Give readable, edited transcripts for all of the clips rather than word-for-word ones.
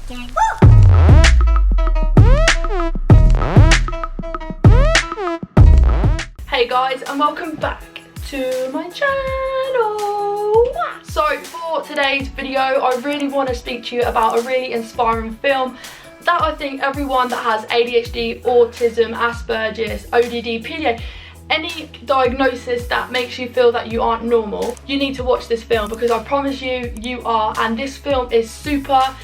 down. Hey guys, and welcome back to my channel. So for today's video, I really want to speak to you about a really inspiring film that I think everyone that has ADHD, autism, Asperger's, ODD, PDA, any diagnosis that makes you feel that you aren't normal, you need to watch this film, because I promise you, you are. And this film is super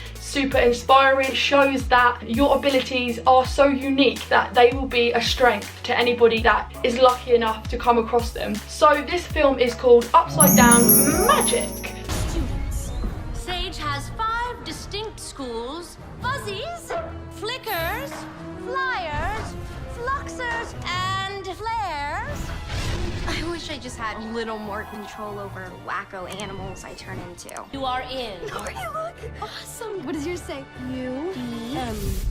inspiring. It shows that your abilities are so unique that they will be a strength to anybody that is lucky enough to come across them. So this film is called Upside Down Magic. Students. Sage has 5 distinct schools: fuzzies, flickers, flyers, fluxers, and flares. I wish I just had a little more control over wacko animals I turn into. You are in. Oh, you look awesome. What does yours say? UDM.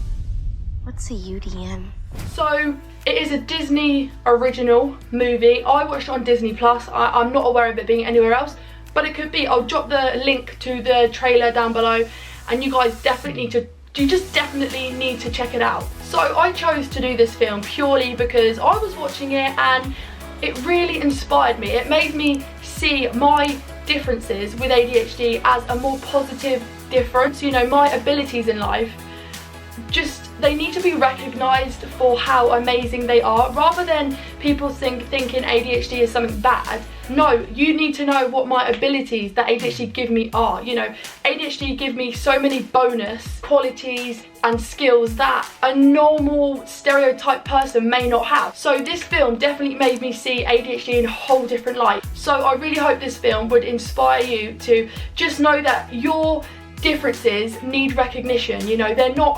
What's a UDM? So it is a Disney original movie. I watched it on Disney Plus. I'm not aware of it being anywhere else, but it could be. I'll drop the link to the trailer down below, and you guys definitely definitely need to check it out. So I chose to do this film purely because I was watching it and it really inspired me. It made me see my differences with ADHD as a more positive difference. You know, my abilities in life, they need to be recognised for how amazing they are, rather than people thinking ADHD is something bad. No, you need to know what my abilities that ADHD give me are. You know, ADHD give me so many bonus qualities and skills that a normal stereotype person may not have. So this film definitely made me see ADHD in a whole different light. So I really hope this film would inspire you to just know that your differences need recognition. You know, they're not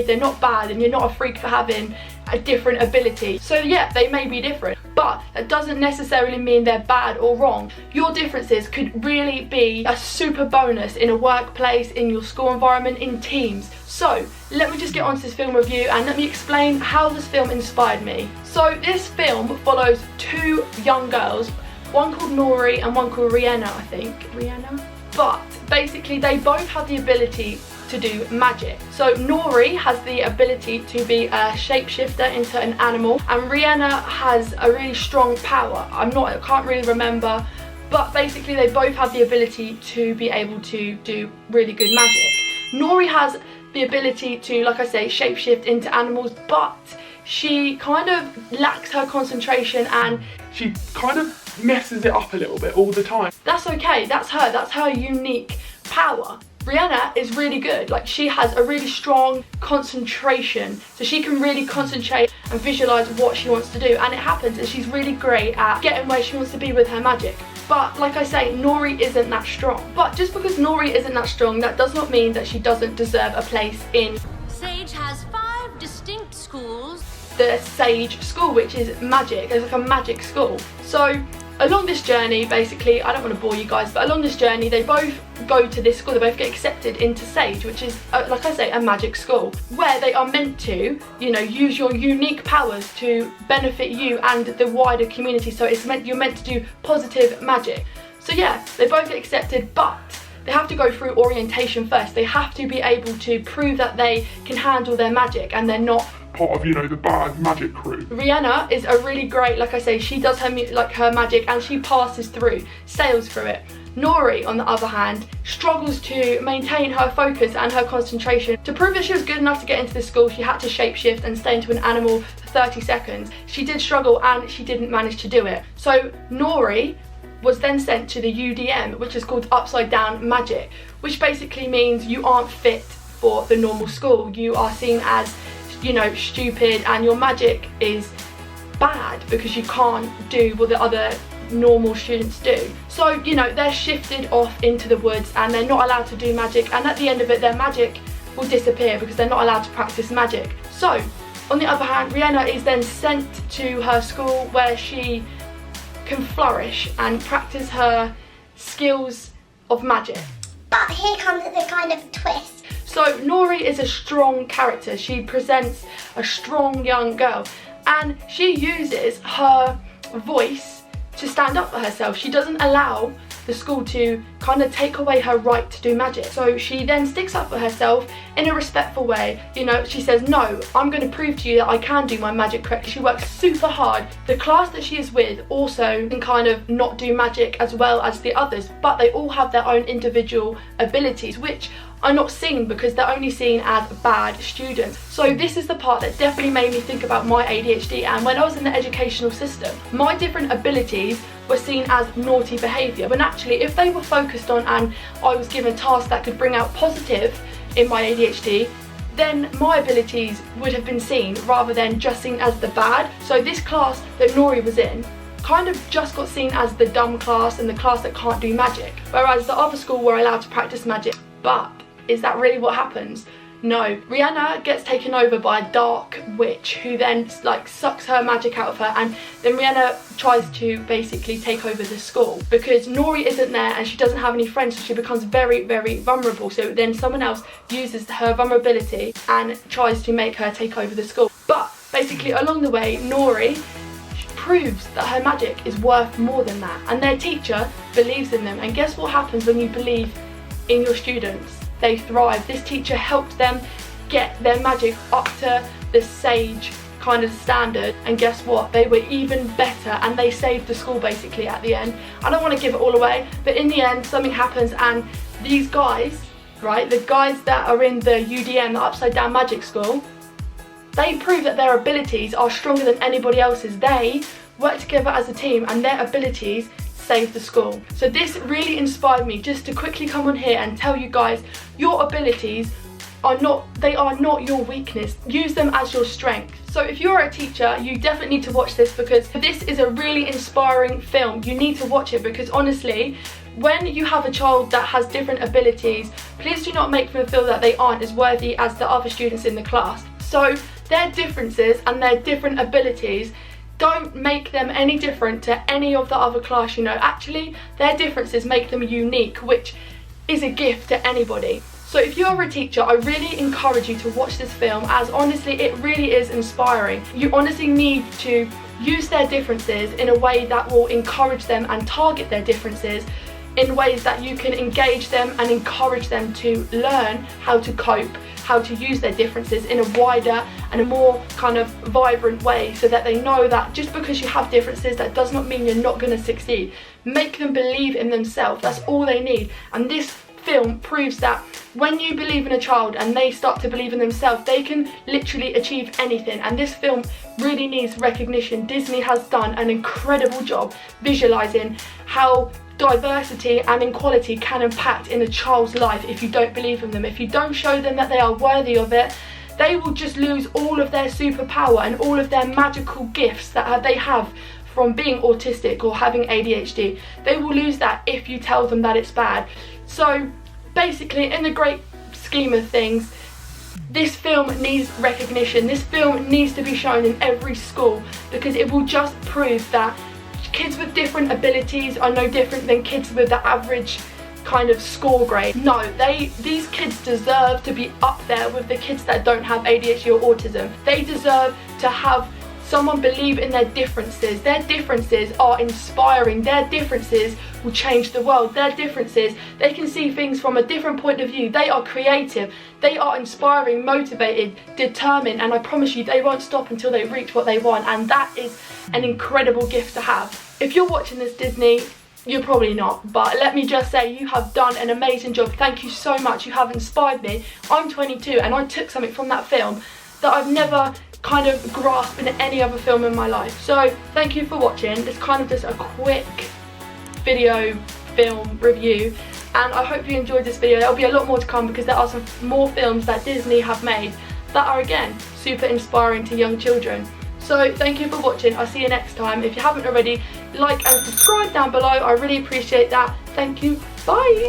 they're not bad, and you're not a freak for having a different ability. So yeah, they may be different, but that doesn't necessarily mean they're bad or wrong. Your differences could really be a super bonus in a workplace, in your school environment, in teams. So let me just get on to this film review and let me explain how this film inspired me. So this film follows 2 young girls, one called Nori and one called Rihanna, I think. Rihanna? But basically they both have the ability to do magic. So Nori has the ability to be a shapeshifter into an animal, and Rihanna has a really strong power. I can't really remember, but basically they both have the ability to be able to do really good magic. Nori has the ability to, like I say, shapeshift into animals, but she kind of lacks her concentration and she kind of messes it up a little bit all the time. That's okay, that's her unique power. Rihanna is really good. Like, she has a really strong concentration, so she can really concentrate and visualize what she wants to do, and it happens, and she's really great at getting where she wants to be with her magic. But like I say, Nori isn't that strong. But just because Nori isn't that strong, that does not mean that she doesn't deserve a place in Sage has 5 distinct schools. the Sage School, which is magic. It's like a magic school. So along this journey, basically, I don't want to bore you guys, but along this journey they both go to this school. They both get accepted into Sage, which is like I say, a magic school, where they are meant to, you know, use your unique powers to benefit you and the wider community. So you're meant to do positive magic. So yeah, they both get accepted, but they have to go through orientation first. They have to be able to prove that they can handle their magic and they're not part of, you know, the bad magic crew. Rihanna is a really great, like I say, she does her magic and she passes through, sails through it. Nori, on the other hand, struggles to maintain her focus and her concentration. To prove that she was good enough to get into this school, she had to shapeshift and stay into an animal for 30 seconds. She did struggle and she didn't manage to do it. So Nori was then sent to the UDM, which is called Upside Down Magic, which basically means you aren't fit for the normal school. You are seen as, you know, stupid, and your magic is bad because you can't do what the other normal students do. So, you know, they're shifted off into the woods and they're not allowed to do magic, and at the end of it their magic will disappear because they're not allowed to practice magic. So on the other hand, Rihanna is then sent to her school where she can flourish and practice her skills of magic. But here comes the kind of twist. So Nori is a strong character. She presents a strong young girl, and she uses her voice to stand up for herself. She doesn't allow the school to kind of take away her right to do magic. So she then sticks up for herself in a respectful way. You know, she says, no, I'm going to prove to you that I can do my magic correctly. She works super hard. The class that she is with also can kind of not do magic as well as the others, but they all have their own individual abilities, which are not seen because they're only seen as bad students. So this is the part that definitely made me think about my ADHD, and when I was in the educational system, my different abilities were seen as naughty behaviour, when actually if they were focused on and I was given tasks that could bring out positive in my ADHD, then my abilities would have been seen rather than just seen as the bad. So this class that Nori was in kind of just got seen as the dumb class and the class that can't do magic, whereas the other school were allowed to practice magic. But is that really what happens? No. Rihanna gets taken over by a dark witch who then like sucks her magic out of her, and then Rihanna tries to basically take over the school because Nori isn't there and she doesn't have any friends, so she becomes very, very vulnerable. So then someone else uses her vulnerability and tries to make her take over the school. But basically along the way, Nori proves that her magic is worth more than that, and their teacher believes in them. And guess what happens when you believe in your students? They thrive. This teacher helped them get their magic up to the sage kind of standard, and guess what? They were even better and they saved the school basically at the end. I don't want to give it all away, but in the end something happens, and these guys, right, the guys that are in the UDM, the Upside Down Magic School, they prove that their abilities are stronger than anybody else's. They work together as a team and their abilities save the school. So this really inspired me just to quickly come on here and tell you guys, your abilities are not your weakness. Use them as your strength. So if you're a teacher, you definitely need to watch this because this is a really inspiring film. You need to watch it because honestly, when you have a child that has different abilities, please do not make them feel that they aren't as worthy as the other students in the class. So their differences and their different abilities don't make them any different to any of the other class, you know. Actually, their differences make them unique, which is a gift to anybody. So if you're a teacher, I really encourage you to watch this film, as honestly, it really is inspiring. You honestly need to use their differences in a way that will encourage them and target their differences in ways that you can engage them and encourage them to learn how to cope, how to use their differences in a wider and a more kind of vibrant way, so that they know that just because you have differences, that does not mean you're not going to succeed. Make them believe in themselves. That's all they need. And this film proves that when you believe in a child and they start to believe in themselves, they can literally achieve anything. And this film really needs recognition. Disney has done an incredible job visualizing how diversity and equality can impact in a child's life if you don't believe in them. If you don't show them that they are worthy of it, they will just lose all of their superpower and all of their magical gifts that they have from being autistic or having ADHD. They will lose that if you tell them that it's bad. So basically, in the great scheme of things, this film needs recognition. This film needs to be shown in every school because it will just prove that kids with different abilities are no different than kids with the average kind of score grade. No, these kids deserve to be up there with the kids that don't have ADHD or autism. They deserve to have someone believe in their differences. Their differences are inspiring. Their differences will change the world. Their differences, they can see things from a different point of view. They are creative. They are inspiring, motivated, determined, and I promise you they won't stop until they reach what they want, and that is an incredible gift to have. If you're watching this, Disney, you're probably not, but let me just say you have done an amazing job. Thank you so much. You have inspired me. I'm 22 and I took something from that film that I've never kind of grasped in any other film in my life. So thank you for watching. It's kind of just a quick video film review, and I hope you enjoyed this video. There'll be a lot more to come because there are some more films that Disney have made that are again super inspiring to young children. So thank you for watching. I'll see you next time. If you haven't already, like and subscribe down below. I really appreciate that. Thank you. Bye.